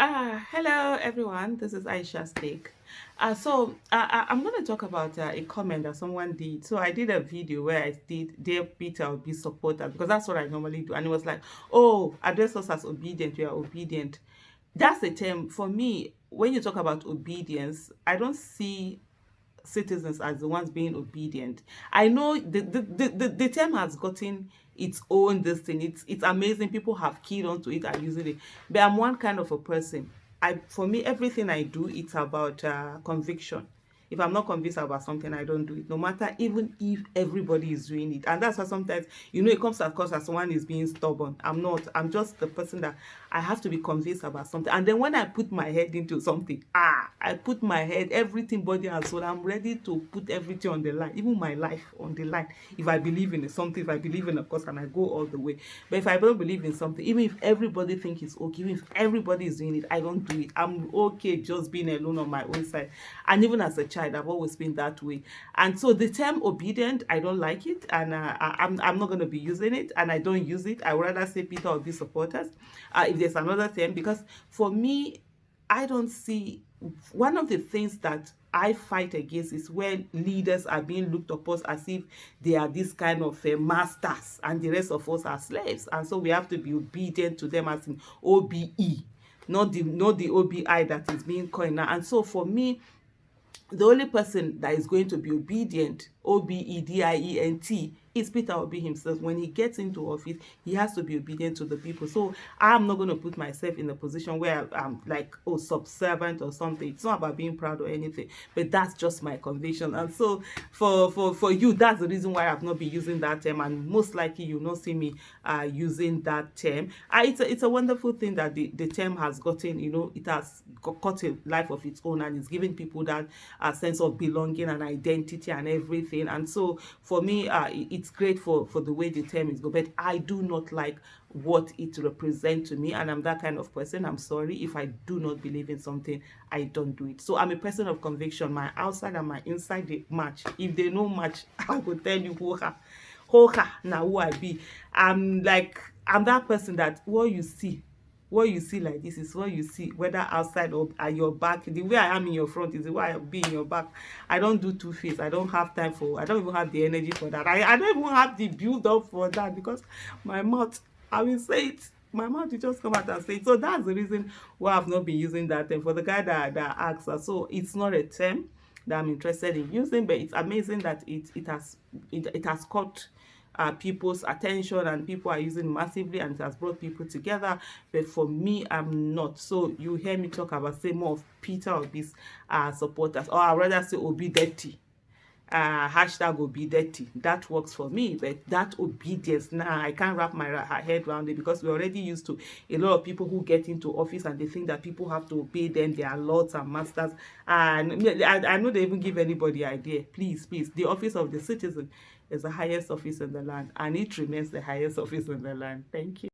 Hello everyone. This is Aisha's take. I'm going to talk about a comment that someone did. So I did a video where I did Dear Peter Obis supporters because that's what I normally do, and it was like, oh, address us as obedient. We are obedient. That's the term for me. When you talk about obedience, I don't see citizens as the ones being obedient. I know the term has gotten its own this thing. It's amazing. People have keyed onto it and using it. But I'm one kind of a person. For me, everything I do, it's about conviction. If I'm not convinced about something, I don't do it, no matter even if everybody is doing it. And that's why sometimes, it comes across as someone is being stubborn. I'm not. I'm just the person that I have to be convinced about something. And then when I put my head into something, I put my head, everything, body and soul. I'm ready to put everything on the line, even my life on the line. If I believe in something, if I believe in a cause, and I go all the way. But if I don't believe in something, even if everybody think it's okay, even if everybody is doing it, I don't do it. I'm okay just being alone on my own side. And even as a child, I've always been that way. And so the term obedient, I don't like it, and I'm not going to be using it, and I don't use it. I would rather say Peter Obis supporters. If there's another term, because for me, I don't see, one of the things that I fight against is when leaders are being looked upon as if they are this kind of masters and the rest of us are slaves, and so we have to be obedient to them, as in OBE, not the OBI that is being coined now. And so for me, the only person that is going to be obedient, OBEDIENT, is Peter Obi himself. When he gets into office, he has to be obedient to the people. So I'm not going to put myself in a position where I'm like, oh, subservient or something. It's not about being proud or anything, but that's just my conviction. And so for you, that's the reason why I've not been using that term, and most likely you'll not see me using that term. It's a wonderful thing that the term has gotten, it has got a life of its own, and it's giving people that sense of belonging and identity and everything. And so for me, it's great for the way the term is go, but I do not like what it represents to me, and I'm that kind of person. I'm sorry, if I do not believe in something, I don't do it. So I'm a person of conviction. My outside and my inside, they match. If they no match, I will tell you who now who I be. I'm that person that what you see like this is what you see, whether outside or at your back. The way I am in your front is the way I be in your back. I don't do two-face. I don't have time for, I don't even have the energy for that. I don't even have the build up for that, because my mouth, I will say it. My mouth will just come out and say it. So that's the reason why I've not been using that term. For the guy that asks us, so it's not a term that I'm interested in using, but it's amazing that it has caught people's attention, and people are using massively, and it has brought people together. But for me, I'm not. So you hear me talk about, say, more of Peter Obis supporters, or I'd rather say Obidetti. Hashtag Obidetti. That works for me. But that obedience, I can't wrap my head around it, because we're already used to a lot of people who get into office and they think that people have to obey them. They are lords and masters, and I know they even give anybody idea. Please, the office of the citizen is the highest office in the land, and it remains the highest office in the land. Thank you.